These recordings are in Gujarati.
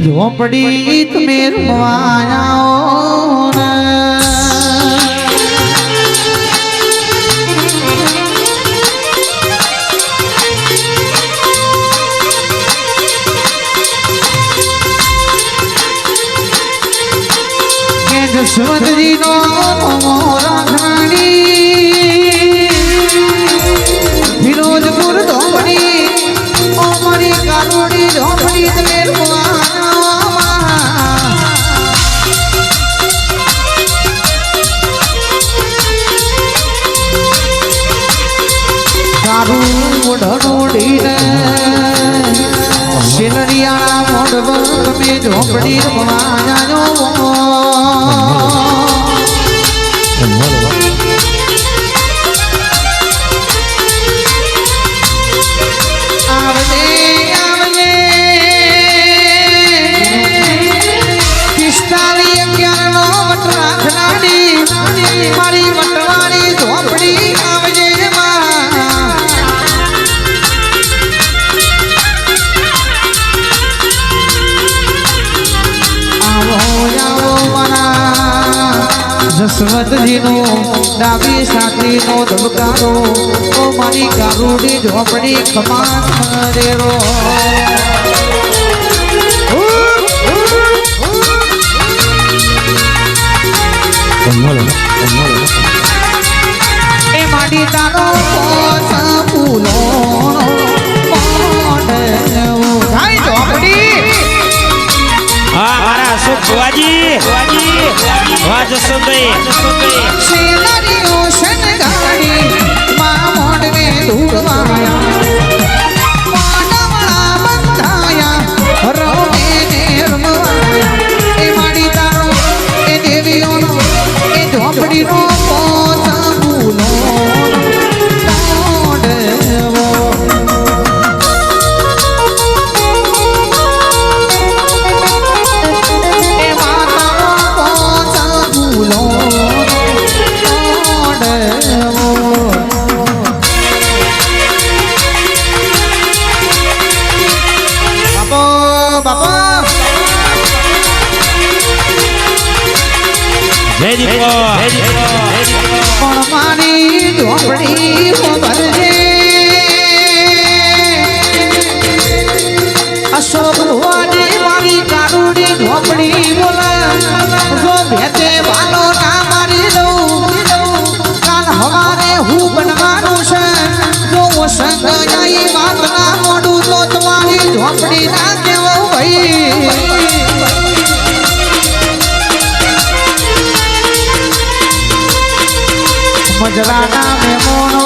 झोपड़ी तुम्हें रुवाओ ना जसवंत जी नो राखणी फिरोजपुर झोपड़ी ओ मारी कालोड़ी झोपड़ी तुम्हें शिलरियाणा मोड़ में झोपड़ी रमायो आवजे आवजे पिस्ताली 11 नो वट राखनाडी मारी वटवाड़ी झोपड़ी आवजे जसवंत जी नो डाबी साथी नो धबकारो ओ मारी गारूडी झोपड़ी खमान रेरो ए माडी तारो पोसा फूलो भाई झोपड़ी हमारा सुख बुआजी वाह जसवंत शेलारी ओशन गाड़ी मां मोड़ में धूड़वाया मानवड़ा बंधाया रोने ने रमवाया ए माड़ी तारो ए देवियों नो ए झोपड़ी नो पोसा फूलो मारी झोपड़ी भरजे अशोक भुआजी मारी कारूड़ी झोपड़ी बोला जो भेजे वालो ना मारी लो काल हमारे हूँ बनवानो से जो वो संग जाई बात ना मोड़ू तो तुम्हारी झोपड़ी ना केवो भाई मजराना में मोनो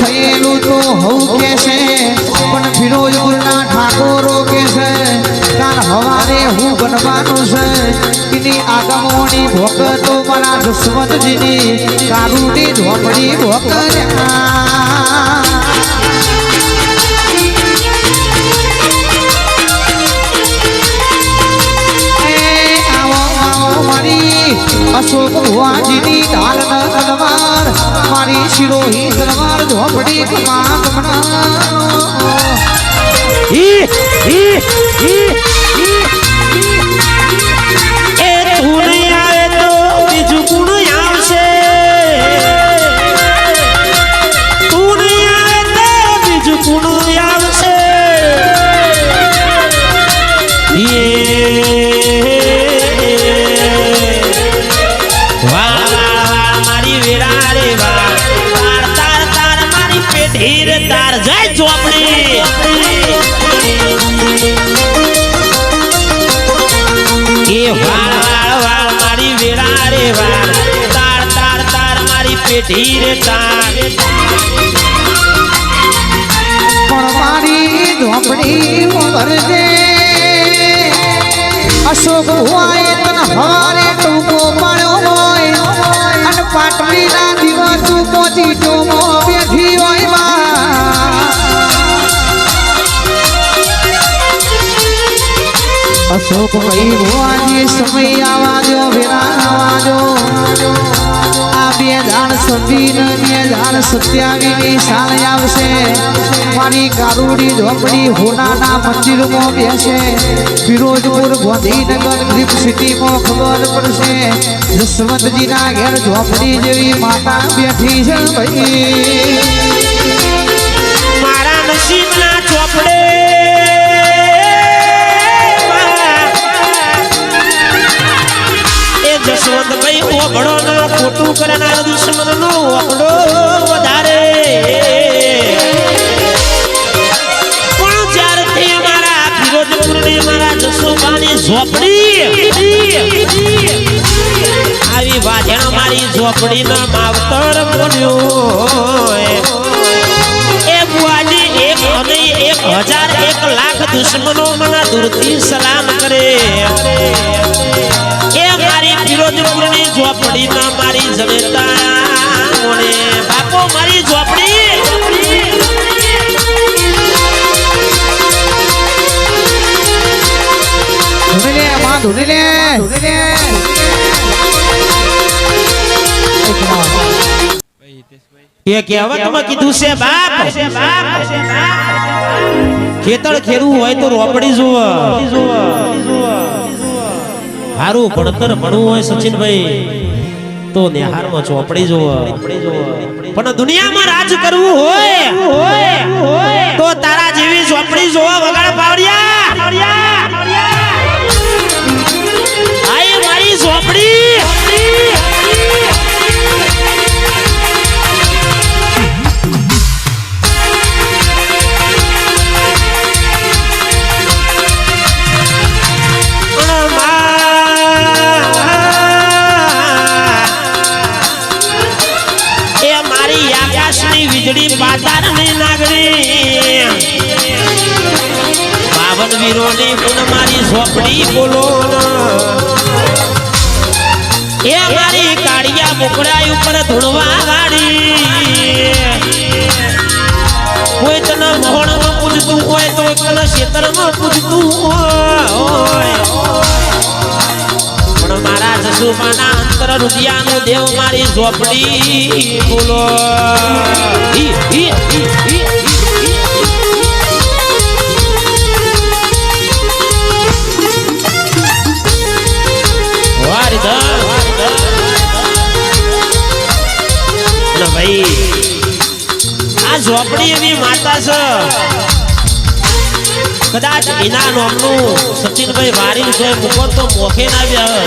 थयेलू तो हो कैसे पण फिरोजपुर ना ठाकोरो कैसे काल हवारे हूँ बनवानो से इनी आगमोनी भोक तो मरा जसवंत जी नी कारूडी झोपड़ी भोक अशोक भुआजी नी ढाल न तलवार मारी शिरोही तलवार झोपड़ी कमान बना ए तू नहीं आए तो बीजू कुण आवशे तू नहीं आए तो बीजू कुण आवशे हीर तार जय झोपड़ी ये वाल वाल वाल मारी वेड़ा रे वाल तार तार तार मारी पेट हीर तार पण मारी झोपड़ी भरजे अशोक भुआए तन हवारे टूको पाड़ो होय अन पाटली ना दिवस पहुंची तो मो बेठी होय अशोक भाई भुआजी समय आवाजो विरान आवाजो आ बेजान 2027ની સાલ આવશે મારી કારુડી ઝોપડી હોનાના મંદિરમાં બેસે ફિરોજપુર ગાંધીનગર ગ્રીપ સિટીમાં ખબર પડશે જસવંતજીના ઘેર ઝોપડી જેવી માતા બેઠી છે ભાઈ મારા નસીબના ચોપડે એ જસવંતભાઈ ઓભળો ન ખોટું કરનાર દુશ્મનનો ઓભળો વધારે પણ જ્યારથી મારા ફિરોજપુરની મારા જસુબાની ઝોપડી આવી વાજણ મારી ઝોપડીના માવતર બન્યો એ બુઆજી 1,001,000,1,00,000 દુશ્મનો મને દૂરથી સલામ કરે એ મારી ફિરોજપુરની ઝોપડીમાં મારી જનેતા મોને બાપો મારી ઝોપડી ધૂની લે માં ધૂની લે એ કહેવતમાં કીધું છે બાપ ખેતર ખેડવું હોય તો રોપડી જોવો હારું ભણતર ભણવું હોય સચિનભાઈ તો નિહારમાં ચોપડી જોવો પણ દુનિયામાં રાજ કરવું હોય તો તારા જેવી ચોપડી જોવો વગાડ પાવડિયા આય મારી ચોપડી વીજળી પાતારની નાગરી 52 વીરોની પુન મારી ઝોપડી બોલો એ મારી કાળિયા મોકળાઈ ઉપર ધૂળવા વાળી કોઈ તને મોહણમાં પૂજતું હોય તો તને ખેતરમાં પૂજતું હોય પણ મારા જસુબાના અંતર રૂપિયાનો દેવ મારી ઝોપડી બોલો ભાઈ આ ઝોપડી એવી માતા છે કદાચ એના નામનું સચિનભાઈ વારી છે મુકો તો મોખે ના આવ્યા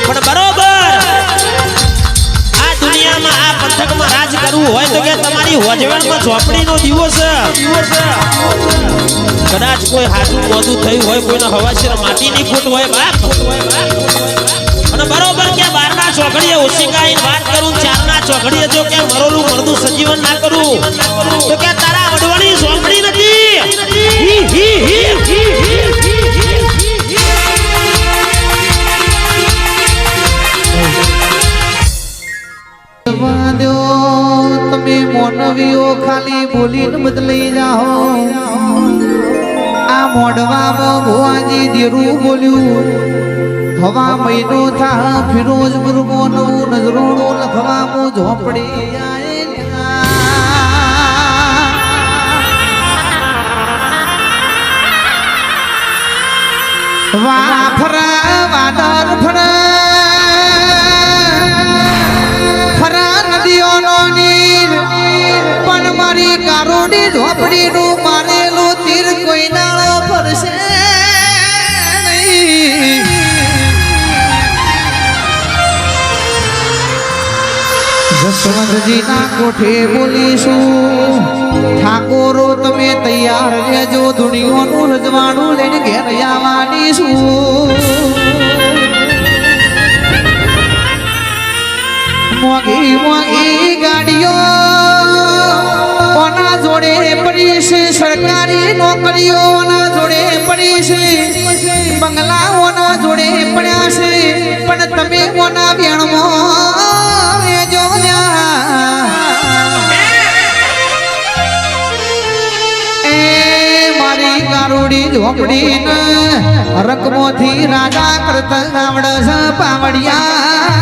પણ બરોબર આ દુનિયામાં આ પંથકમાં રાજ કરવું હોય તો કે તમારી હોજવણમાં ઝોપડીનો દીવો છે કદાચ કોઈ હાજુ મોદું થયું હોય કોઈનો હવાશર માટીની ફૂટ હોય બાપ અને બરોબર કે 12ના ચોકડીએ ઓશિકાઈને વાત કરું 4ના ચોકડીએ જો કે મરોલું મરદું સજીવન ના કરું તો કે તારા વડવાની ઝોપડી નથી તમે મોનવીઓ ખાલી બોલીને બદલાઈ જાઓ આ મોઢવામાં ભુવાજી દેરું બોલ્યું હવા મહિનો થા ફિરોજપુરમો નવું નજરોડું લખવામાં ઝોપડી વાફરા વાદર ફરા નદીઓનો નીર પણ મારી કારોડી ઝોપડીનું મારેલું તીર કોઈ નાળો ફરશે નહીં જસવંતજીના કોઠે બોલીશું ઠાકોરો તમે તૈયાર રહેજો દુનિયાનું રજવાડું લઈને ઘેર આવવાની છું મોગી મોગી ગાડીઓ કોના જોડે પડી છે સરકારી નોકરીઓના જોડે પડી છે બંગલાઓના જોડે પડ્યા છે પણ તમે કોના વેણમાં વેજો મારી કારુડી ઝોપડી રકમોથી રાજા કરતા આવડે છે પાવડિયા